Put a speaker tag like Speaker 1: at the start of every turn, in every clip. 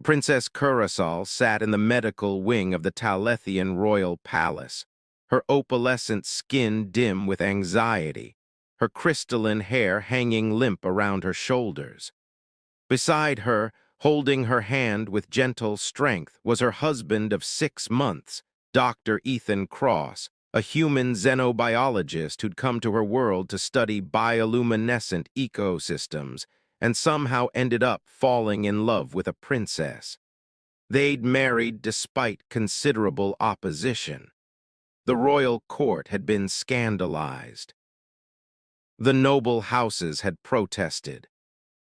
Speaker 1: Princess Curacao sat in the medical wing of the Talethian royal palace, her opalescent skin dim with anxiety, her crystalline hair hanging limp around her shoulders. Beside her, holding her hand with gentle strength, was her husband of 6 months, Dr. Ethan Cross, a human xenobiologist who'd come to her world to study bioluminescent ecosystems and somehow ended up falling in love with a princess. They'd married despite considerable opposition. The royal court had been scandalized. The noble houses had protested.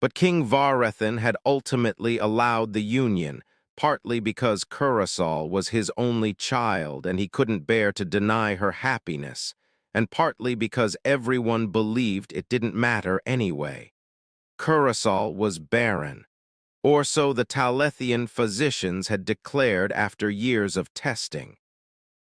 Speaker 1: But King Varethan had ultimately allowed the union, partly because Curacao was his only child and he couldn't bear to deny her happiness, and partly because everyone believed it didn't matter anyway. Curacao was barren, or so the Talethian physicians had declared after years of testing.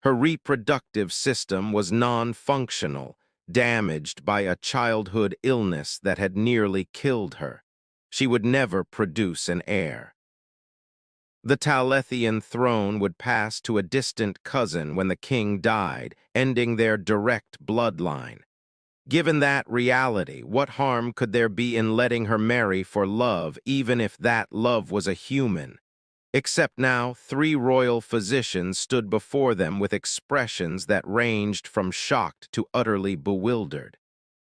Speaker 1: Her reproductive system was non-functional, damaged by a childhood illness that had nearly killed her. She would never produce an heir. The Talethian throne would pass to a distant cousin when the king died, ending their direct bloodline. Given that reality, what harm could there be in letting her marry for love, even if that love was a human? Except now, 3 royal physicians stood before them with expressions that ranged from shocked to utterly bewildered.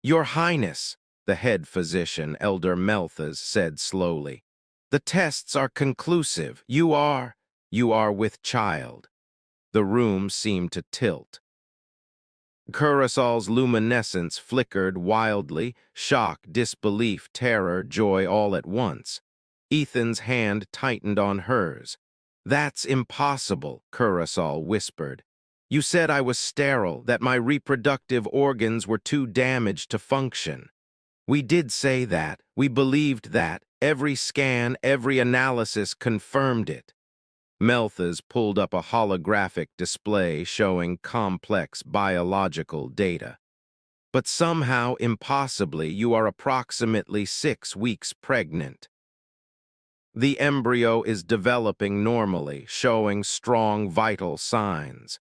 Speaker 1: "Your Highness," the head physician, Elder Melthas, said slowly, "the tests are conclusive. You are with child." The room seemed to tilt. Curaçao's luminescence flickered wildly, shock, disbelief, terror, joy all at once. Ethan's hand tightened on hers. "That's impossible," Curaçao whispered. "You said I was sterile, that my reproductive organs were too damaged to function." "We did say that. We believed that. Every scan, every analysis confirmed it." Melthas pulled up a holographic display showing complex biological data. "But somehow, impossibly, you are approximately 6 weeks pregnant. The embryo is developing normally, showing strong vital signs."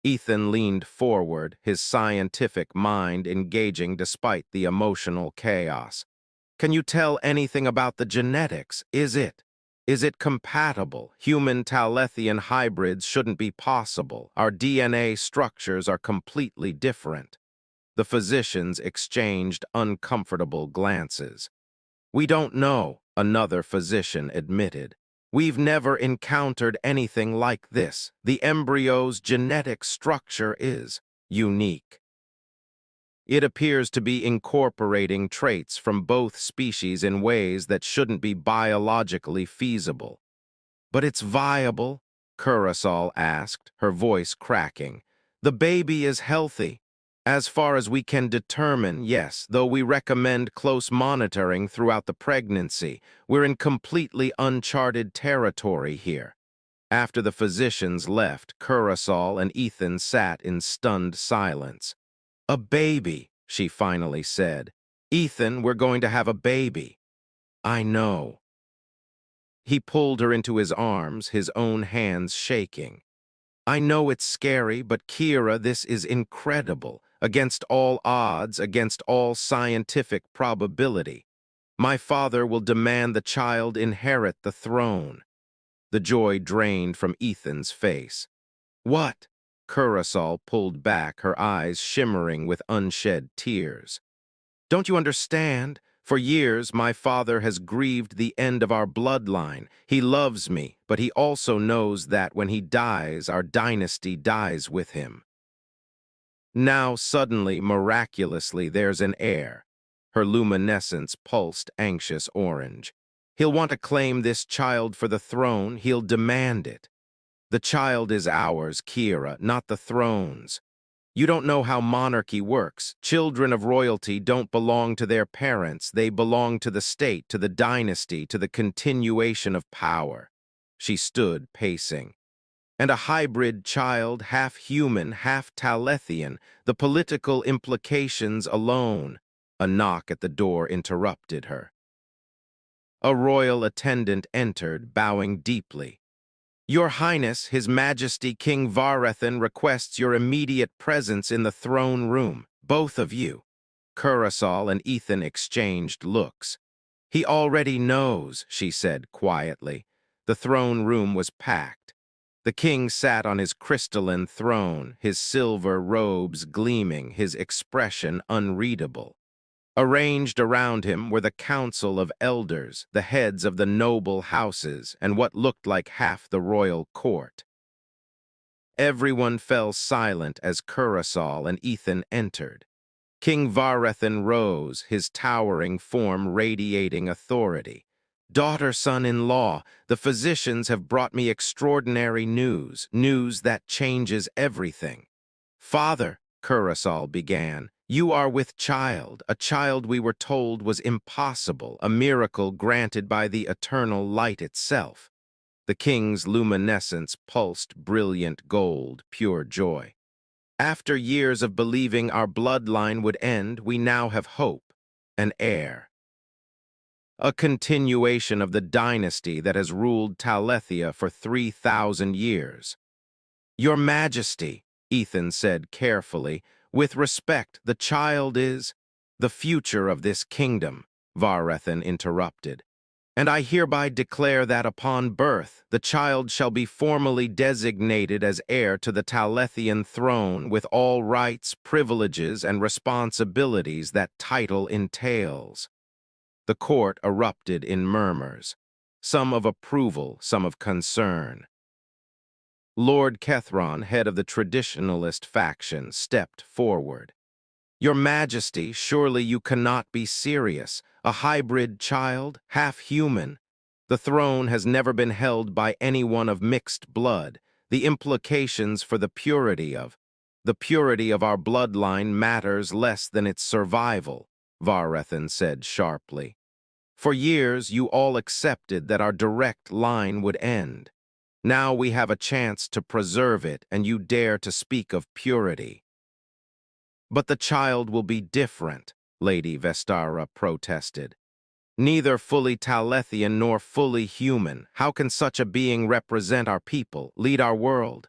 Speaker 1: Ethan leaned forward, his scientific mind engaging despite the emotional chaos. "Can you tell anything about the genetics? Is it compatible? Human Talethian hybrids shouldn't be possible. Our DNA structures are completely different." The physicians exchanged uncomfortable glances. "We don't know," another physician admitted. "We've never encountered anything like this. The embryo's genetic structure is unique. It appears to be incorporating traits from both species in ways that shouldn't be biologically feasible." "But it's viable?" Curaçao asked, her voice cracking. "The baby is healthy." "As far as we can determine, yes, though we recommend close monitoring throughout the pregnancy. We're in completely uncharted territory here." After the physicians left, Curaçao and Ethan sat in stunned silence. "A baby," she finally said. "Ethan, we're going to have a baby." "I know." He pulled her into his arms, his own hands shaking. "I know it's scary, but Kira, this is incredible. Against all odds, against all scientific probability. My father will demand the child inherit the throne." The joy drained from Ethan's face. "What?" Curaçao pulled back, her eyes shimmering with unshed tears. "Don't you understand? For years, my father has grieved the end of our bloodline. He loves me, but he also knows that when he dies, our dynasty dies with him. Now, suddenly, miraculously, there's an heir." Her luminescence pulsed anxious orange. "He'll want to claim this child for the throne. He'll demand it. The child is ours, Kira, not the throne's. You don't know how monarchy works. Children of royalty don't belong to their parents. They belong to the state, to the dynasty, to the continuation of power." She stood, pacing. "And a hybrid child, half human, half Talethian, the political implications alone." A knock at the door interrupted her. A royal attendant entered, bowing deeply. Your Highness, His Majesty King Varethan requests your immediate presence in the throne room, both of you. Curacao and Ethan exchanged looks. He already knows, she said quietly. The throne room was packed. The king sat on his crystalline throne, his silver robes gleaming, his expression unreadable. Arranged around him were the council of elders, the heads of the noble houses, and what looked like half the royal court. Everyone fell silent as Curacao and Ethan entered. King Varethan rose, his towering form radiating authority. Daughter, son-in-law, the physicians have brought me extraordinary news, news that changes everything. Father, Curacao began, you are with child, a child we were told was impossible, a miracle granted by the eternal light itself. The king's luminescence pulsed brilliant gold, pure joy. After years of believing our bloodline would end, we now have hope, an heir. A continuation of the dynasty that has ruled Talethia for 3,000 years. Your Majesty, Ethan said carefully, with respect, the child is the future of this kingdom, Varethan interrupted. And I hereby declare that upon birth, the child shall be formally designated as heir to the Talethian throne with all rights, privileges, and responsibilities that title entails. The court erupted in murmurs, some of approval, some of concern. Lord Kethron, head of the traditionalist faction, stepped forward. Your Majesty, surely you cannot be serious. A hybrid child, half human. The throne has never been held by anyone of mixed blood. The implications for the purity of our bloodline matters less than its survival, Varethan said sharply. For years, you all accepted that our direct line would end. Now we have a chance to preserve it, and you dare to speak of purity. But the child will be different, Lady Vestara protested. Neither fully Talethian nor fully human. How can such a being represent our people, lead our world?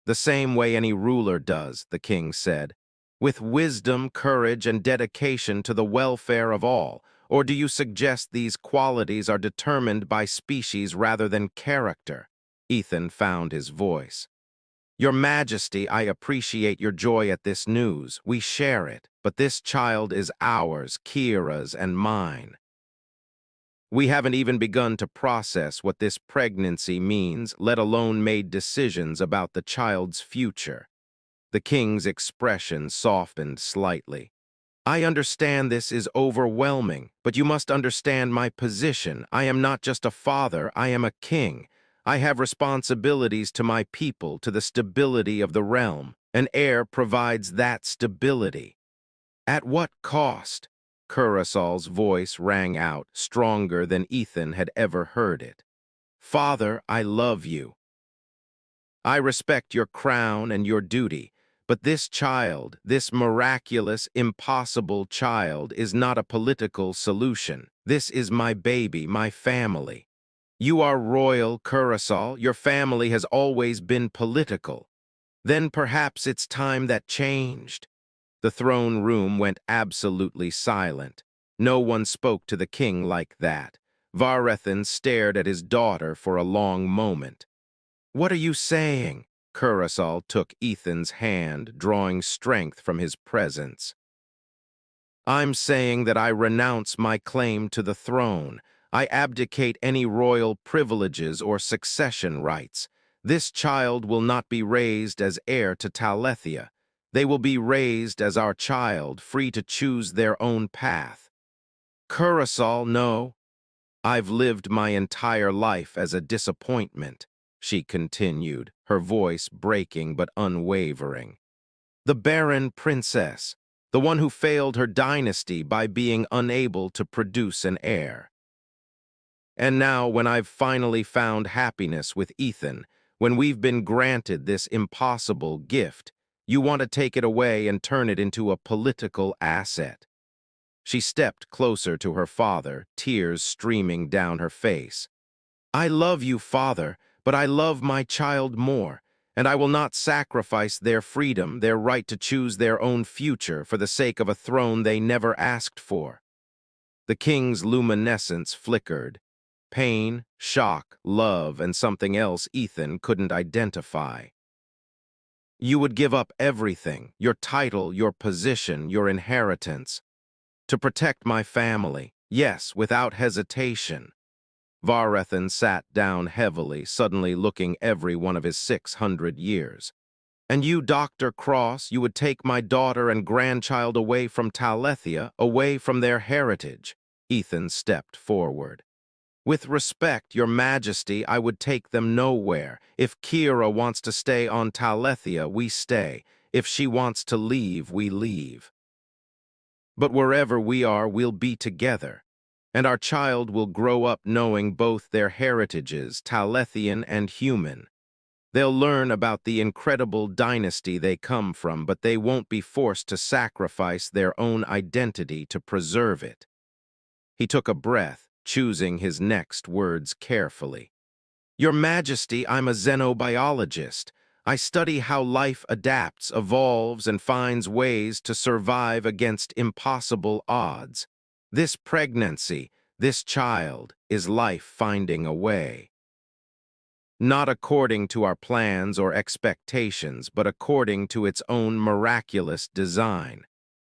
Speaker 1: The same way any ruler does, the king said, with wisdom, courage, and dedication to the welfare of all. Or do you suggest these qualities are determined by species rather than character? Ethan found his voice. Your Majesty, I appreciate your joy at this news. We share it, but this child is ours, Kira's and mine. We haven't even begun to process what this pregnancy means, let alone made decisions about the child's future. The king's expression softened slightly. I understand this is overwhelming, but you must understand my position. I am not just a father, I am a king. I have responsibilities to my people, to the stability of the realm. An heir provides that stability. At what cost? Curaçao's voice rang out, stronger than Ethan had ever heard it. Father, I love you. I respect your crown and your duty, but this child, this miraculous, impossible child, is not a political solution. This is my baby, my family. You are royal, Curaçao. Your family has always been political. Then perhaps it's time that changed. The throne room went absolutely silent. No one spoke to the king like that. Varethan stared at his daughter for a long moment. What are you saying? Curaçao took Ethan's hand, drawing strength from his presence. I'm saying that I renounce my claim to the throne. I abdicate any royal privileges or succession rights. This child will not be raised as heir to Talethia. They will be raised as our child, free to choose their own path. Curaçao, no. I've lived my entire life as a disappointment, she continued, her voice breaking but unwavering. The Barren princess, the one who failed her dynasty by being unable to produce an heir. And now, when I've finally found happiness with Ethan, when we've been granted this impossible gift, you want to take it away and turn it into a political asset. She stepped closer to her father, tears streaming down her face. I love you, father, but I love my child more, and I will not sacrifice their freedom, their right to choose their own future for the sake of a throne they never asked for. The king's luminescence flickered. Pain, shock, love, and something else Ethan couldn't identify. You would give up everything, your title, your position, your inheritance, to protect my family, yes, without hesitation. Varethan sat down heavily, suddenly looking every one of his 600 years. And you, Dr. Cross, you would take my daughter and grandchild away from Talethia, away from their heritage. Ethan stepped forward. With respect, your majesty, I would take them nowhere. If Kira wants to stay on Talethia, we stay. If she wants to leave, we leave. But wherever we are, we'll be together. And our child will grow up knowing both their heritages, Talethian and human. They'll learn about the incredible dynasty they come from, but they won't be forced to sacrifice their own identity to preserve it. He took a breath, choosing his next words carefully. Your Majesty, I'm a xenobiologist. I study how life adapts, evolves, and finds ways to survive against impossible odds. This pregnancy, this child, is life finding a way. Not according to our plans or expectations, but according to its own miraculous design.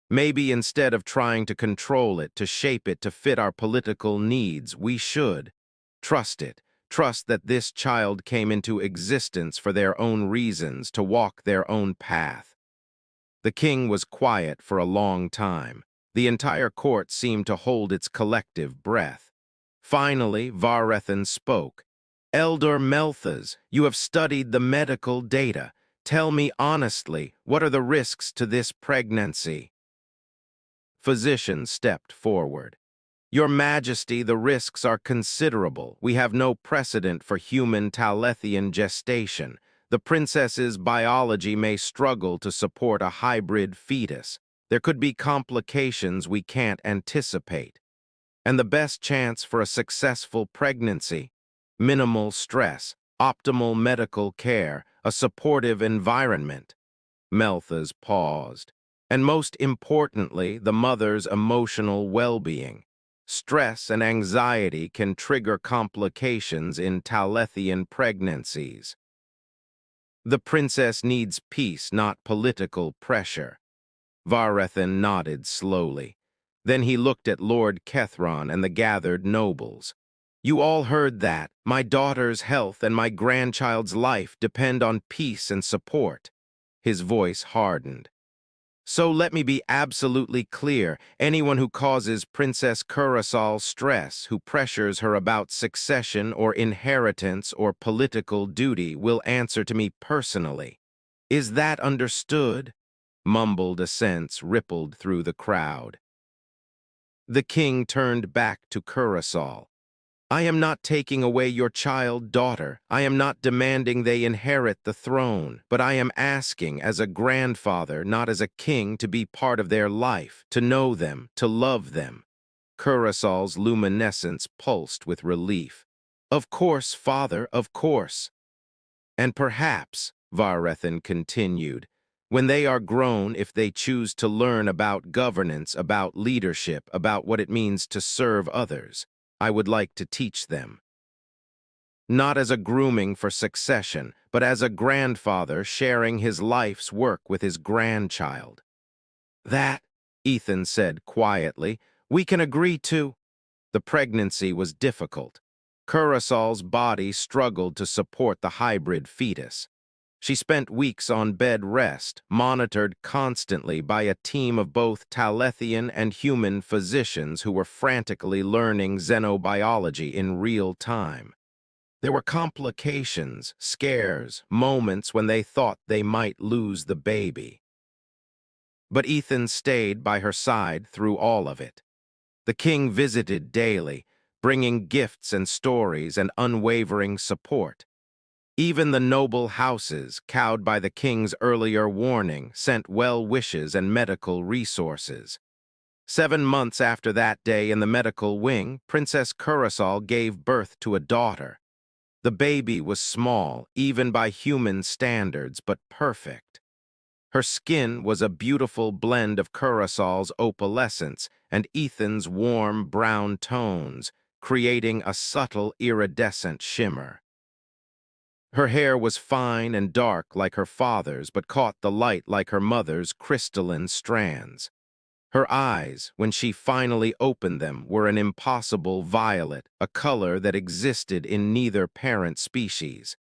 Speaker 1: Maybe instead of trying to control it, to shape it to fit our political needs, we should trust it. Trust that this child came into existence for their own reasons, to walk their own path. The king was quiet for a long time. The entire court seemed to hold its collective breath. Finally, Varethan spoke. Elder Melthas, you have studied the medical data. Tell me honestly, what are the risks to this pregnancy? Physician stepped forward. Your Majesty, the risks are considerable. We have no precedent for human Talethian gestation. The princess's biology may struggle to support a hybrid fetus. There could be complications we can't anticipate. And the best chance for a successful pregnancy? Minimal stress, optimal medical care, a supportive environment. Melthas paused. And most importantly, the mother's emotional well-being. Stress and anxiety can trigger complications in Talethian pregnancies. The princess needs peace, not political pressure. Varethan nodded slowly. Then he looked at Lord Kethron and the gathered nobles. You all heard that. My daughter's health and my grandchild's life depend on peace and support. His voice hardened. So let me be absolutely clear. Anyone who causes Princess Kurasal stress, who pressures her about succession or inheritance or political duty, will answer to me personally. Is that understood? Mumbled assents rippled through the crowd. The king turned back to Kurasal. I am not taking away your child, daughter. I am not demanding they inherit the throne, but I am asking as a grandfather, not as a king, to be part of their life, to know them, to love them. Kurasal's luminescence pulsed with relief. Of course, father, of course. And perhaps, Varethan continued, when they are grown, if they choose to learn about governance, about leadership, about what it means to serve others, I would like to teach them. Not as a grooming for succession, but as a grandfather sharing his life's work with his grandchild. That, Ethan said quietly, we can agree to. The pregnancy was difficult. Kurasal's body struggled to support the hybrid fetus. She spent weeks on bed rest, monitored constantly by a team of both Talethian and human physicians who were frantically learning xenobiology in real time. There were complications, scares, moments when they thought they might lose the baby. But Ethan stayed by her side through all of it. The king visited daily, bringing gifts and stories and unwavering support. Even the noble houses, cowed by the king's earlier warning, sent well wishes and medical resources. 7 months after that day in the medical wing, Princess Curacao gave birth to a daughter. The baby was small, even by human standards, but perfect. Her skin was a beautiful blend of Curaçao's opalescence and Ethan's warm brown tones, creating a subtle iridescent shimmer. Her hair was fine and dark like her father's, but caught the light like her mother's crystalline strands. Her eyes, when she finally opened them, were an impossible violet, a color that existed in neither parent species.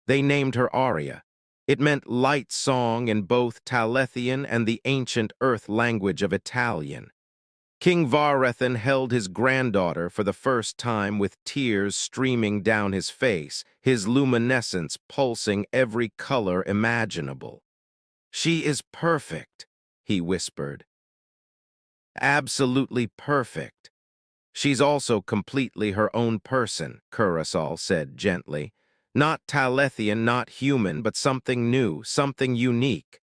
Speaker 1: They named her Aria. It meant light song in both Talethian and the ancient earth language of Italian. King Varrethan held his granddaughter for the first time with tears streaming down his face, his luminescence pulsing every color imaginable. "She is perfect," he whispered. "Absolutely perfect." "She's also completely her own person," Curaçao said gently. "Not Talethian, not human, but something new, something unique."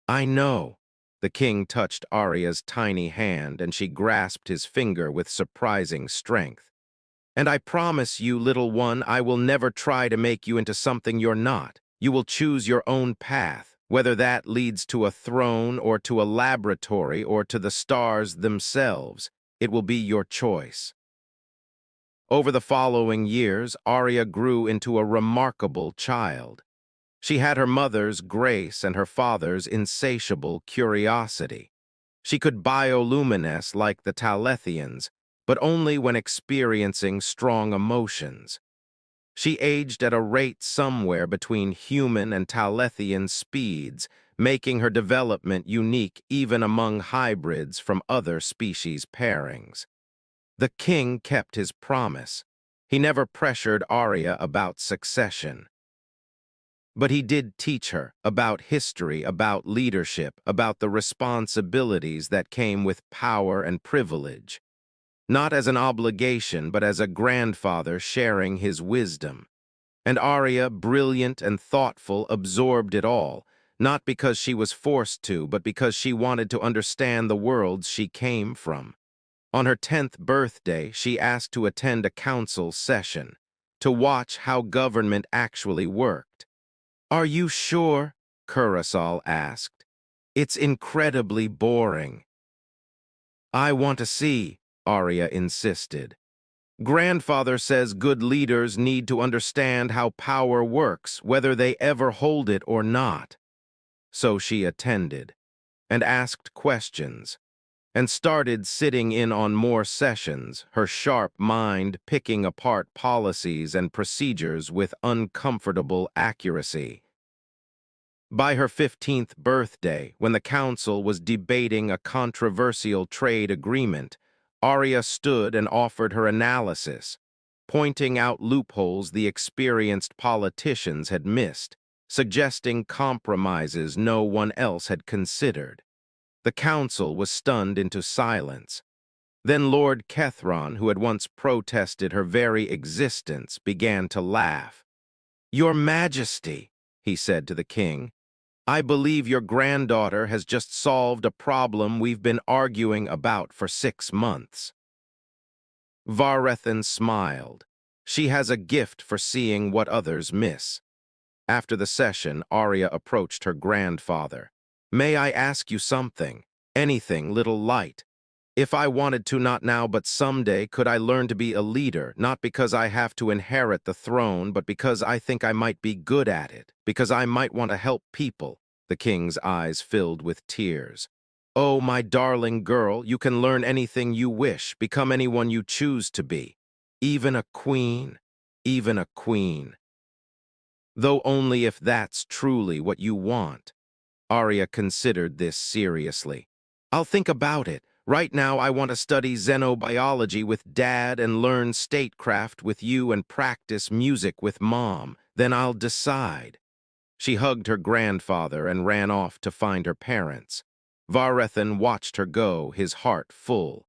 Speaker 1: "I know." The king touched Arya's tiny hand, and she grasped his finger with surprising strength. "And I promise you, little one, I will never try to make you into something you're not. You will choose your own path, whether that leads to a throne or to a laboratory or to the stars themselves. It will be your choice." Over the following years, Arya grew into a remarkable child. She had her mother's grace and her father's insatiable curiosity. She could bioluminesce like the Talethians, but only when experiencing strong emotions. She aged at a rate somewhere between human and Talethian speeds, making her development unique even among hybrids from other species pairings. The king kept his promise. He never pressured Arya about succession. But he did teach her about history, about leadership, about the responsibilities that came with power and privilege. Not as an obligation, but as a grandfather sharing his wisdom. And Arya, brilliant and thoughtful, absorbed it all, not because she was forced to, but because she wanted to understand the worlds she came from. On her 10th birthday, she asked to attend a council session, to watch how government actually worked. "Are you sure?" Curaçao asked. "It's incredibly boring." "I want to see," Arya insisted. "Grandfather says good leaders need to understand how power works, whether they ever hold it or not." So she attended, and asked questions, and started sitting in on more sessions, her sharp mind picking apart policies and procedures with uncomfortable accuracy. By her 15th birthday, when the council was debating a controversial trade agreement, Arya stood and offered her analysis, pointing out loopholes the experienced politicians had missed, suggesting compromises no one else had considered. The council was stunned into silence. Then Lord Kethron, who had once protested her very existence, began to laugh. "Your Majesty," he said to the king, "I believe your granddaughter has just solved a problem we've been arguing about for 6 months." Varrethan smiled. She has a gift for seeing what others miss. After the session, Arya approached her grandfather. "May I ask you something? Anything, little light? If I wanted to, not now, but someday, could I learn to be a leader, not because I have to inherit the throne, but because I think I might be good at it, because I might want to help people?" The king's eyes filled with tears. "Oh, my darling girl, you can learn anything you wish, become anyone you choose to be. Even a queen, even a queen. Though only if that's truly what you want." Arya considered this seriously. "I'll think about it. Right now I want to study xenobiology with Dad and learn statecraft with you and practice music with Mom. Then I'll decide." She hugged her grandfather and ran off to find her parents. Varrethan watched her go, his heart full.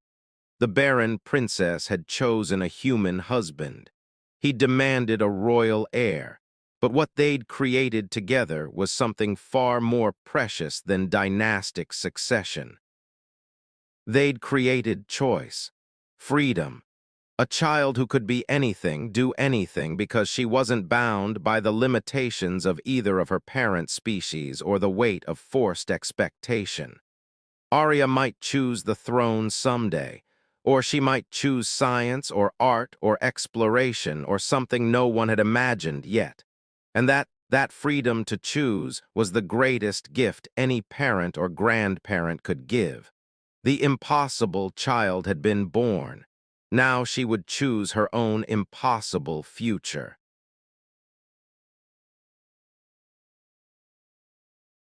Speaker 1: The Barren princess had chosen a human husband. He demanded a royal heir, but what they'd created together was something far more precious than dynastic succession. They'd created choice, freedom, a child who could be anything, do anything, because she wasn't bound by the limitations of either of her parent species or the weight of forced expectation. Arya might choose the throne someday, or she might choose science or art or exploration or something no one had imagined yet. And that freedom to choose was the greatest gift any parent or grandparent could give. The impossible child had been born. Now she would choose her own impossible future.